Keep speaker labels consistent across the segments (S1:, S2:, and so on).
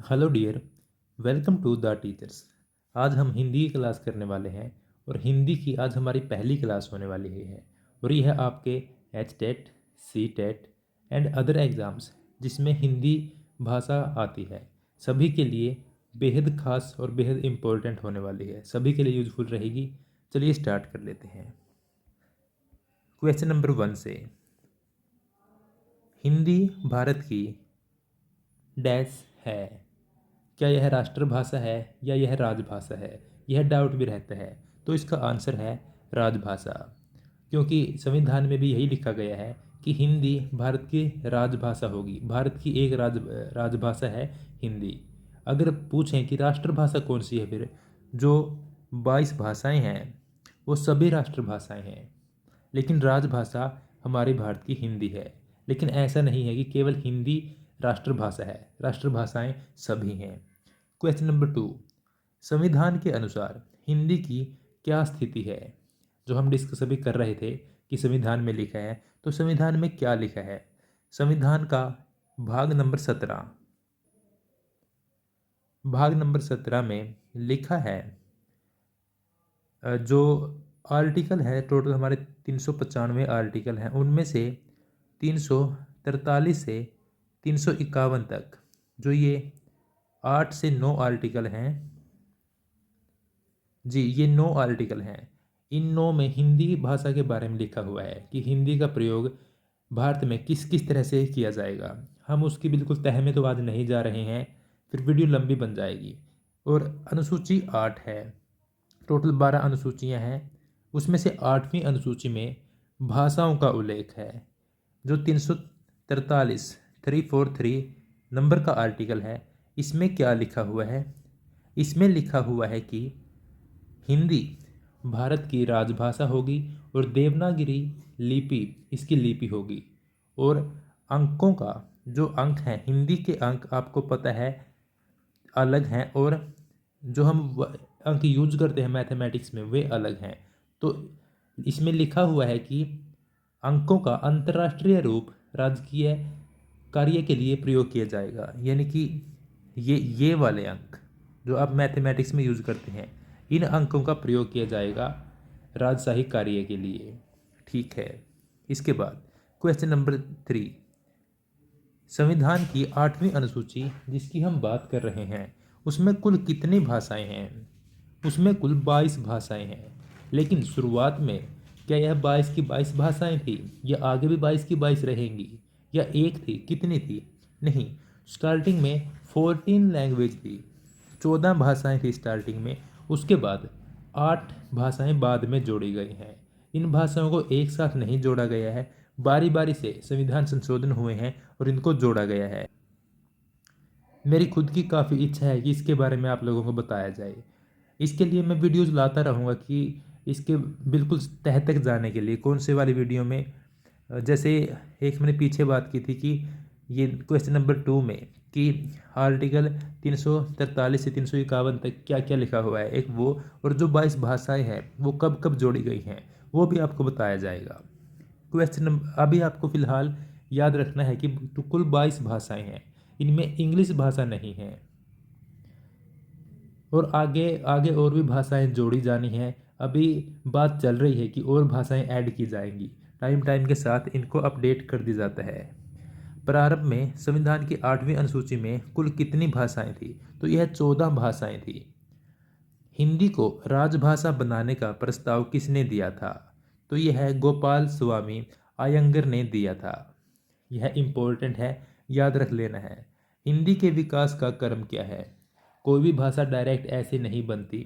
S1: Hello dear, welcome to the teachers. आज हम हिंदी की क्लास करने वाले हैं और हिंदी की आज हमारी पहली क्लास होने वाली है। और ये है आपके H TET, C TET and other exams जिसमें हिंदी भाषा आती है। सभी के लिए बेहद खास और बेहद इम्पोर्टेंट होने वाली है, सभी के लिए यूजफुल रहेगी। चलिए स्टार्ट कर लेते हैं। क्वेश्चन नंबर 1 से, हिंदी भारत की डैश है। क्या यह राष्ट्रभाषा है या यह राजभाषा है? यह डाउट भी रहता है। तो इसका आंसर है राजभाषा, क्योंकि संविधान में भी यही लिखा गया है कि हिंदी भारत की राजभाषा होगी। भारत की एक राजभाषा है हिंदी। अगर पूछें कि राष्ट्रभाषा कौन सी है, फिर जो 22 भाषाएं हैं वो सभी राष्ट्रभाषाएं हैं, लेकिन राजभाषा हमारे भारत की हिंदी है। लेकिन ऐसा नहीं है कि केवल हिंदी राष्ट्रभाषा है, राष्ट्रभाषाएं सभी हैं। क्वेश्चन नंबर 2, संविधान के अनुसार हिंदी की क्या स्थिति है? जो हम डिस्कस अभी कर रहे थे कि संविधान में लिखा है, तो संविधान में क्या लिखा है? संविधान का भाग नंबर 17, भाग नंबर 17 में लिखा है, जो आर्टिकल है, टोटल हमारे 395 आर्टिकल हैं, उनमें से 343 से 351 तक, जो ये 8 से 9 आर्टिकल हैं जी, ये 9 आर्टिकल हैं। इन 9 में हिंदी भाषा के बारे में लिखा हुआ है कि हिंदी का प्रयोग भारत में किस किस तरह से किया जाएगा। हम उसकी बिल्कुल तह में तो आज नहीं जा रहे हैं, फिर वीडियो लंबी बन जाएगी। और अनुसूची 8 है, टोटल 12 अनुसूचियां हैं, उसमें से 8वीं अनुसूची में भाषाओं का उल्लेख है। जो 343 343 नंबर का आर्टिकल है, इसमें क्या लिखा हुआ है? इसमें लिखा हुआ है कि हिंदी भारत की राजभाषा होगी और देवनागरी लिपि इसकी लिपि होगी। और अंकों का जो अंक है, हिंदी के अंक आपको पता है अलग हैं, और जो हम अंक यूज करते हैं मैथमेटिक्स में वे अलग हैं। तो इसमें लिखा हुआ है कि अंकों का अंतर्राष्ट्रीय रूप राजकीय कार्य के लिए प्रयोग किया जाएगा, यानी कि ये वाले अंक जो आप मैथमेटिक्स में यूज करते हैं, इन अंकों का प्रयोग किया जाएगा राजशाही कार्य के लिए। ठीक है। इसके बाद क्वेश्चन नंबर 3, संविधान की 8वीं अनुसूची जिसकी हम बात कर रहे हैं, उसमें कुल कितनी भाषाएं हैं? उसमें कुल 22 भाषाएं हैं। लेकिन शुरुआत में क्या यह 22 की 22 भाषाएं थी, या आगे भी 22 की 22 रहेंगी, या एक थी? कितनी थी? नहीं, स्टार्टिंग में 14 लैंग्वेज थी, 14 भाषाएं थी स्टार्टिंग में। उसके बाद 8 भाषाएं बाद में जोड़ी गई हैं। इन भाषाओं को एक साथ नहीं जोड़ा गया है, बारी बारी से संविधान संशोधन हुए हैं और इनको जोड़ा गया है। मेरी खुद की काफ़ी इच्छा है कि इसके बारे में आप लोगों को बताया जाए। इसके लिए मैं वीडियोज़ लाता रहूँगा कि इसके बिल्कुल तह तक जाने के लिए कौन से वाली वीडियो में, जैसे एक मैंने पीछे बात की थी कि ये क्वेश्चन नंबर 2 में कि आर्टिकल 343 से 351 तक क्या क्या लिखा हुआ है, एक वो, और जो 22 भाषाएं हैं वो कब कब जोड़ी गई हैं वो भी आपको बताया जाएगा। क्वेश्चन नंबर अभी आपको फिलहाल याद रखना है कि कुल 22 भाषाएं हैं, इनमें इंग्लिश भाषा नहीं है, और आगे आगे और भी भाषाएं जोड़ी जानी हैं। अभी बात चल रही है कि और भाषाएं ऐड की जाएंगी, टाइम टाइम के साथ इनको अपडेट कर दी जाता है। प्रारंभ में संविधान की 8वीं अनुसूची में कुल कितनी भाषाएं थी? तो यह 14 भाषाएं थी। हिंदी को राजभाषा बनाने का प्रस्ताव किसने दिया था? तो यह गोपाल स्वामी अयंगर ने दिया था। यह इम्पोर्टेंट है, याद रख लेना है। हिंदी के विकास का क्रम क्या है? कोई भी भाषा डायरेक्ट ऐसे नहीं बनती,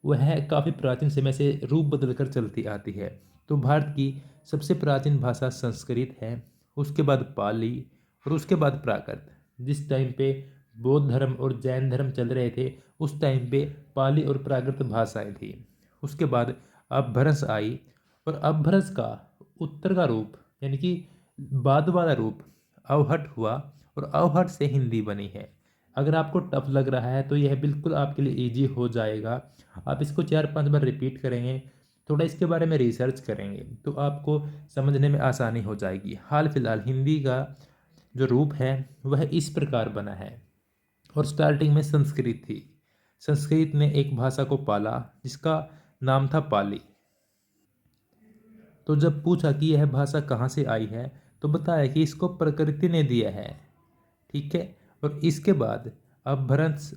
S1: वह काफ़ी प्राचीन समय से रूप बदलकर चलती आती है। तो भारत की सबसे प्राचीन भाषा संस्कृत है, उसके बाद पाली, और उसके बाद प्राकृत। जिस टाइम पे बौद्ध धर्म और जैन धर्म चल रहे थे, उस टाइम पे पाली और प्राकृत भाषाएं थी। उसके बाद अपभ्रंश आई, और अपभ्रंश का उत्तर का रूप, यानी कि बाद वाला रूप अवहट हुआ, और अवहट से हिंदी बनी है। अगर आपको टफ लग रहा है तो यह बिल्कुल आपके लिए इजी हो जाएगा। आप इसको 4-5 बार रिपीट करेंगे, थोड़ा इसके बारे में रिसर्च करेंगे, तो आपको समझने में आसानी हो जाएगी। हाल फिलहाल हिंदी का जो रूप है वह इस प्रकार बना है। और स्टार्टिंग में संस्कृत थी। संस्कृत ने एक भाषा को पाला जिसका नाम था पाली। तो जब पूछा कि यह भाषा कहाँ से आई है तो बताया कि इसको प्रकृति ने दिया है। ठीक है। और इसके बाद अपभ्रंश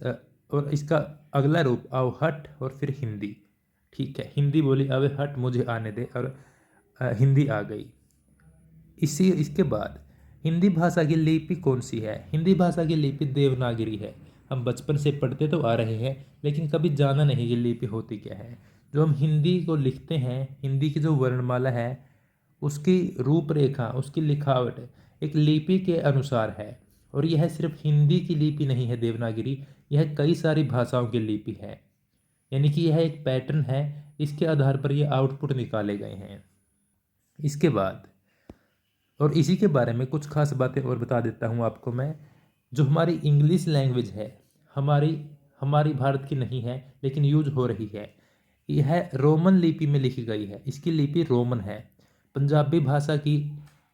S1: और इसका अगला रूप अवहट और फिर हिंदी। ठीक है, हिंदी बोली अबे हट मुझे आने दे, और हिंदी आ गई। इसके बाद हिंदी भाषा की लिपि कौन सी है? हिंदी भाषा की लिपि देवनागरी है। हम बचपन से पढ़ते तो आ रहे हैं लेकिन कभी जाना नहीं कि लिपि होती क्या है। जो हम हिंदी को लिखते हैं, हिंदी की जो वर्णमाला है उसकी रूपरेखा, उसकी लिखावट एक लिपि के अनुसार है। और यह सिर्फ हिंदी की लिपि नहीं है देवनागरी, यह कई सारी भाषाओं की लिपि है। यानी कि यह एक पैटर्न है, इसके आधार पर यह आउटपुट निकाले गए हैं। इसके बाद और इसी के बारे में कुछ खास बातें और बता देता हूँ आपको मैं। जो हमारी इंग्लिश लैंग्वेज है, हमारी हमारी भारत की नहीं है लेकिन यूज हो रही है, यह रोमन लिपि में लिखी गई है। इसकी लिपि रोमन है। पंजाबी भाषा की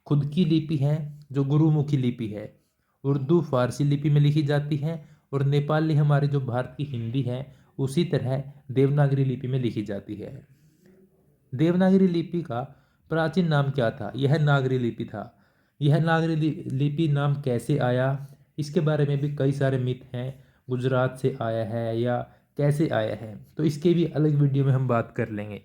S1: खुद की लिपि है जो गुरुमुखी लिपि है। उर्दू फारसी लिपि में लिखी जाती है। और नेपाली हमारी जो भारत की हिंदी है उसी तरह देवनागरी लिपि में लिखी जाती है। देवनागरी लिपि का प्राचीन नाम क्या था? यह नागरी लिपि था। यह नागरी लिपि नाम कैसे आया, इसके बारे में भी कई सारे मिथ हैं। गुजरात से आया है या कैसे आया है, तो इसके भी अलग वीडियो में हम बात कर लेंगे।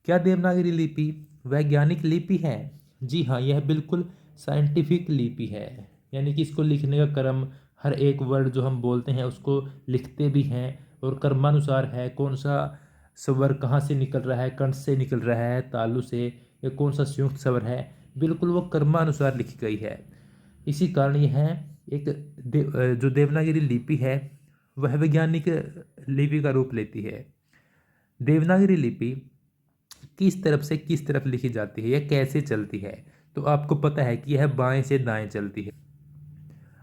S1: क्या देवनागरी लिपि वैज्ञानिक लिपि है? जी हाँ, यह बिल्कुल साइंटिफिक लिपि है। यानी कि इसको लिखने का क्रम, हर एक वर्ड जो हम बोलते हैं उसको लिखते भी हैं और क्रमानुसार है। कौन सा स्वर कहाँ से निकल रहा है, कंठ से निकल रहा है, तालु से, या कौन सा संयुक्त स्वर है, बिल्कुल वो क्रमानुसार लिखी गई है। इसी कारण यह एक जो देवनागरी लिपि है वह वैज्ञानिक लिपि का रूप लेती है। देवनागरी लिपि किस तरफ से किस तरफ लिखी जाती है, यह कैसे चलती है? तो आपको पता है कि यह बाएं से दाएं चलती है।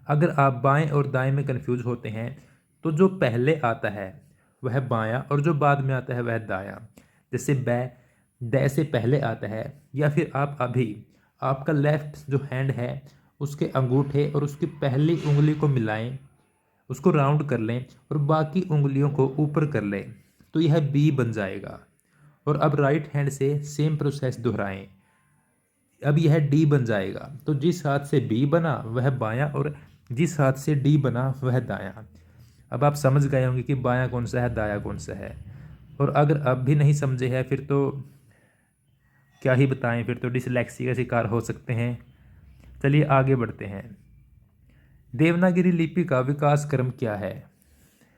S1: अगर आप बाएं और दाएं में कंफ्यूज होते हैं तो जो पहले आता है वह बायां और जो बाद में आता है वह दायां। जैसे बै से पहले आता है, या फिर आप अभी आपका लेफ्ट जो हैंड है उसके अंगूठे और उसकी पहली उंगली को मिलाएं, उसको राउंड कर लें और बाकी उंगलियों को ऊपर कर लें तो यह बी बन जाएगा। और अब राइट हैंड से सेम प्रोसेस दोहराएं, अब यह डी बन जाएगा। तो जिस हाथ से बी बना वह बायां और जिस हाथ से डी बना वह दायां। अब आप समझ गए होंगे कि बायां कौन सा है, दायां कौन सा है। और अगर अब भी नहीं समझे हैं फिर तो क्या ही बताएं, फिर तो डिसलेक्सी का शिकार हो सकते हैं। चलिए आगे बढ़ते हैं। देवनागरी लिपि का विकास क्रम क्या है?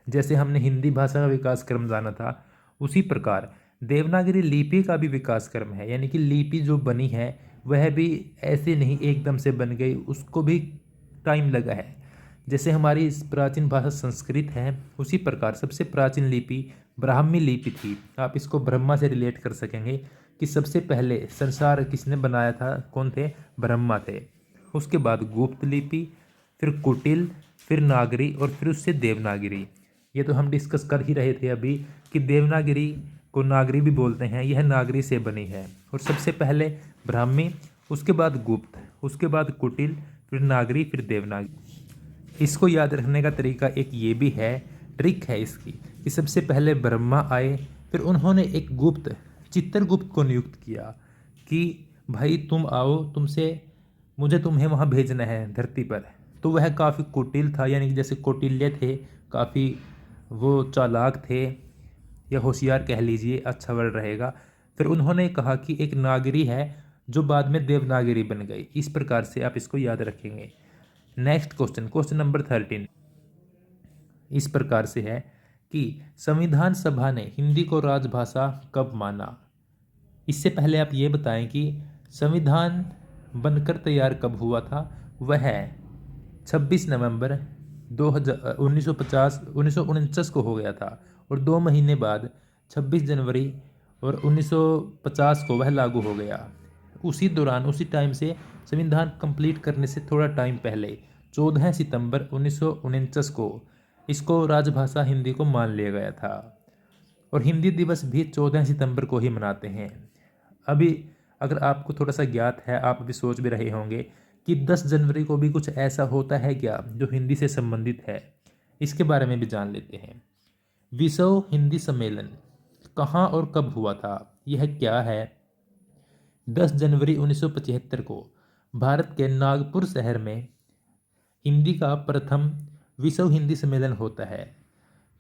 S1: जैसे हमने हिंदी भाषा का विकास क्रम जाना था, उसी प्रकार देवनागरी लिपि का भी विकास क्रम है। यानी कि लिपि जो बनी है वह भी ऐसे नहीं एकदम से बन गई, उसको भी टाइम लगा है। जैसे हमारी प्राचीन भाषा संस्कृत है, उसी प्रकार सबसे प्राचीन लिपि ब्राह्मी लिपि थी। आप इसको ब्रह्मा से रिलेट कर सकेंगे कि सबसे पहले संसार किसने बनाया था, कौन थे? ब्रह्मा थे। उसके बाद गुप्त लिपि, फिर कुटिल, फिर नागरी और फिर उससे देवनागरी। ये तो हम डिस्कस कर ही रहे थे अभी कि देवनागरी को नागरी भी बोलते हैं, यह नागरी से बनी है। और सबसे पहले ब्राह्मी, उसके बाद गुप्त, उसके बाद कुटिल, फिर नागरी, फिर देवनागरी। इसको याद रखने का तरीका एक ये भी है, ट्रिक है इसकी, कि सबसे पहले ब्रह्मा आए, फिर उन्होंने एक गुप्त चित्रगुप्त को नियुक्त किया कि भाई तुम आओ, मुझे तुम्हें वहाँ भेजना है धरती पर। तो वह काफ़ी कुटिल था, यानी कि जैसे कौटिल्य थे, काफ़ी वो चालाक थे या होशियार कह लीजिए, अच्छा वर्ड रहेगा। फिर उन्होंने कहा कि एक नागरी है जो बाद में देवनागरी बन गई। इस प्रकार से आप इसको याद रखेंगे। नेक्स्ट क्वेश्चन, क्वेश्चन नंबर 13 इस प्रकार से है कि संविधान सभा ने हिंदी को राजभाषा कब माना? इससे पहले आप ये बताएं कि संविधान बनकर तैयार कब हुआ था? वह 26 नवंबर 1949 को हो गया था। और 2 महीने बाद 26 जनवरी और 1950 को वह लागू हो गया। उसी दौरान, उसी टाइम से संविधान कंप्लीट करने से थोड़ा टाइम पहले 14 सितंबर 1949 को इसको राजभाषा हिंदी को मान लिया गया था। और हिंदी दिवस भी 14 सितंबर को ही मनाते हैं। अभी अगर आपको थोड़ा सा ज्ञात है, आप अभी सोच भी रहे होंगे कि 10 जनवरी को भी कुछ ऐसा होता है क्या जो हिंदी से संबंधित है। इसके बारे में भी जान लेते हैं। विश्व हिंदी सम्मेलन कहाँ और कब हुआ था, यह क्या है? 10 जनवरी 1975 को भारत के नागपुर शहर में हिंदी का प्रथम विश्व हिंदी सम्मेलन होता है।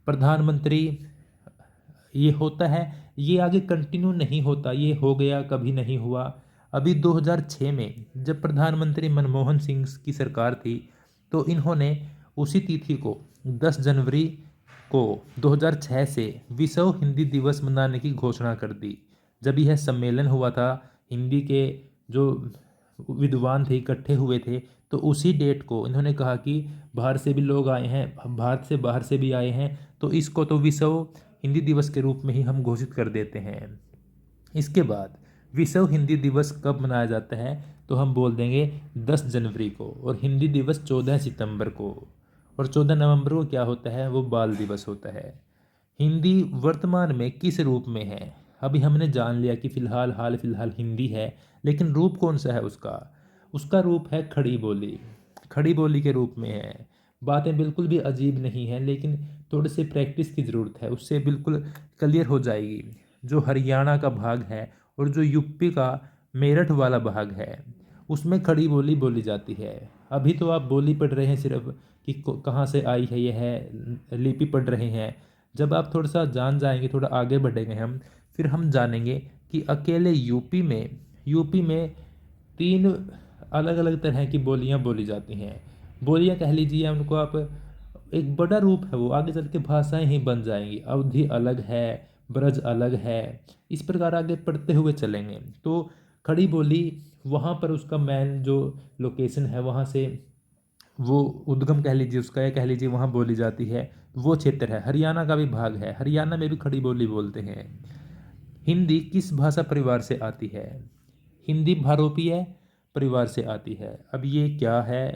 S1: प्रधानमंत्री ये होता है, ये आगे कंटिन्यू नहीं होता, ये हो गया कभी नहीं हुआ। अभी 2006 में जब प्रधानमंत्री मनमोहन सिंह की सरकार थी तो इन्होंने उसी तिथि को 10 जनवरी को 2006 से विश्व हिंदी दिवस मनाने की घोषणा कर दी। जब यह सम्मेलन हुआ था, हिंदी के जो विद्वान थे इकट्ठे हुए थे, तो उसी डेट को इन्होंने कहा कि बाहर से भी लोग आए हैं, भारत से बाहर से भी आए हैं, तो इसको तो विश्व हिंदी दिवस के रूप में ही हम घोषित कर देते हैं। इसके बाद विश्व हिंदी दिवस कब मनाया जाता है, तो हम बोल देंगे 10 जनवरी को, और हिंदी दिवस 14 सितंबर को, और 14 नवंबर को क्या होता है, वो बाल दिवस होता है। हिंदी वर्तमान में किस रूप में है? अभी हमने जान लिया कि हाल फिलहाल हिंदी है, लेकिन रूप कौन सा है उसका? उसका रूप है खड़ी बोली। खड़ी बोली के रूप में है। बातें बिल्कुल भी अजीब नहीं है, लेकिन थोड़े से प्रैक्टिस की ज़रूरत है, उससे बिल्कुल क्लियर हो जाएगी। जो हरियाणा का भाग है और जो यूपी का मेरठ वाला भाग है, उसमें खड़ी बोली बोली जाती है। अभी तो आप बोली पढ़ रहे हैं सिर्फ कि कहाँ से आई है, यह है लिपि पढ़ रहे हैं। जब आप थोड़ा सा जान जाएंगे, थोड़ा आगे बढ़ेंगे हम, फिर हम जानेंगे कि अकेले यूपी में 3 अलग अलग तरह की बोलियां बोली जाती हैं। बोलियां कह लीजिए उनको आप, एक बड़ा रूप है वो, आगे चल के भाषाएं ही बन जाएंगी। अवधी अलग है, ब्रज अलग है, इस प्रकार आगे पढ़ते हुए चलेंगे। तो खड़ी बोली वहाँ पर उसका मेन जो लोकेशन है, वहाँ से वो उद्गम कह लीजिए उसका, या कह लीजिए वहाँ बोली जाती है, वो क्षेत्र है। हरियाणा का भी भाग है, हरियाणा में भी खड़ी बोली बोलते हैं। हिंदी किस भाषा परिवार से आती है? हिंदी भारोपीय परिवार से आती है। अब ये क्या है,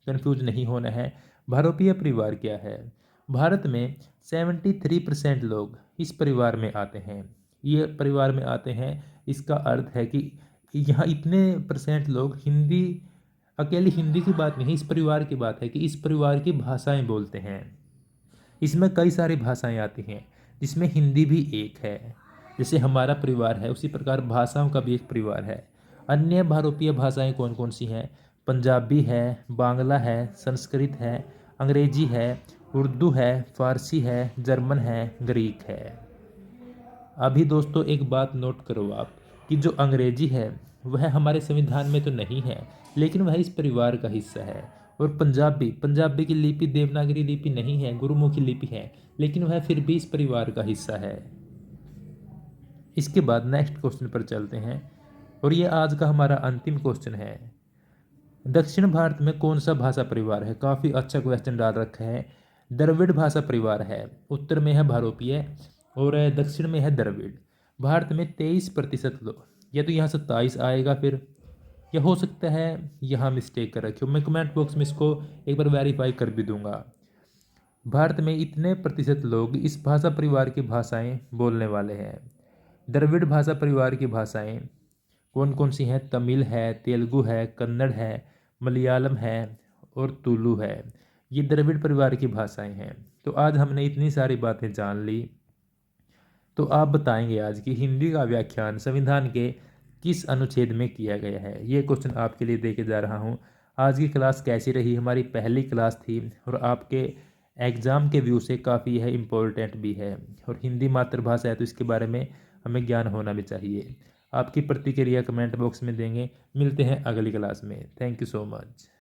S1: कंफ्यूज नहीं होना है। भारोपीय परिवार क्या है? भारत में 73% लोग इस परिवार में आते हैं। ये परिवार में आते हैं, इसका अर्थ है कि यहाँ इतने परसेंट लोग हिंदी, अकेली हिंदी की बात नहीं, इस परिवार की बात है कि इस परिवार की भाषाएं बोलते हैं। इसमें कई सारी भाषाएं आती हैं, जिसमें हिंदी भी एक है। जैसे हमारा परिवार है, उसी प्रकार भाषाओं का भी एक परिवार है। अन्य भारोपीय भाषाएं कौन कौन सी हैं? पंजाबी है, बांग्ला है, संस्कृत है, अंग्रेजी है, उर्दू है, फारसी है, जर्मन है, ग्रीक है। अभी दोस्तों एक बात नोट करो आप, कि जो अंग्रेजी है वह हमारे संविधान में तो नहीं है, लेकिन वह इस परिवार का हिस्सा है। और पंजाबी की लिपि देवनागरी लिपि नहीं है, गुरुमुखी लिपि है, लेकिन वह फिर भी इस परिवार का हिस्सा है। इसके बाद नेक्स्ट क्वेश्चन पर चलते हैं, और ये आज का हमारा अंतिम क्वेश्चन है। दक्षिण भारत में कौन सा भाषा परिवार है? काफ़ी अच्छा क्वेश्चन डाल रखा है। द्रविड़ भाषा परिवार है। उत्तर में है भारोपीय और दक्षिण में है द्रविड़। भारत में 23% लोग, या तो यहाँ 27 आएगा फिर, या हो सकता है यहाँ मिस्टेक कर रखी हो। मैं कमेंट बॉक्स में इसको एक बार वेरीफाई कर भी दूंगा। भारत में इतने प्रतिशत लोग इस भाषा परिवार की भाषाएं बोलने वाले हैं। द्रविड़ भाषा परिवार की भाषाएं कौन कौन सी हैं? तमिल है, तेलुगु है, कन्नड़ है, मलयालम है और तुलु है। ये द्रविड़ परिवार की भाषाएं हैं। तो आज हमने इतनी सारी बातें जान ली। तो आप बताएंगे आज की हिंदी का व्याख्यान संविधान के किस अनुच्छेद में किया गया है? ये क्वेश्चन आपके लिए दे के जा रहा हूँ। आज की क्लास कैसी रही? हमारी पहली क्लास थी और आपके एग्ज़ाम के व्यू से काफ़ी यह इम्पोर्टेंट भी है, और हिंदी मातृभाषा है तो इसके बारे में हमें ज्ञान होना भी चाहिए। आपकी प्रतिक्रिया कमेंट बॉक्स में देंगे। मिलते हैं अगली क्लास में। Thank you so much.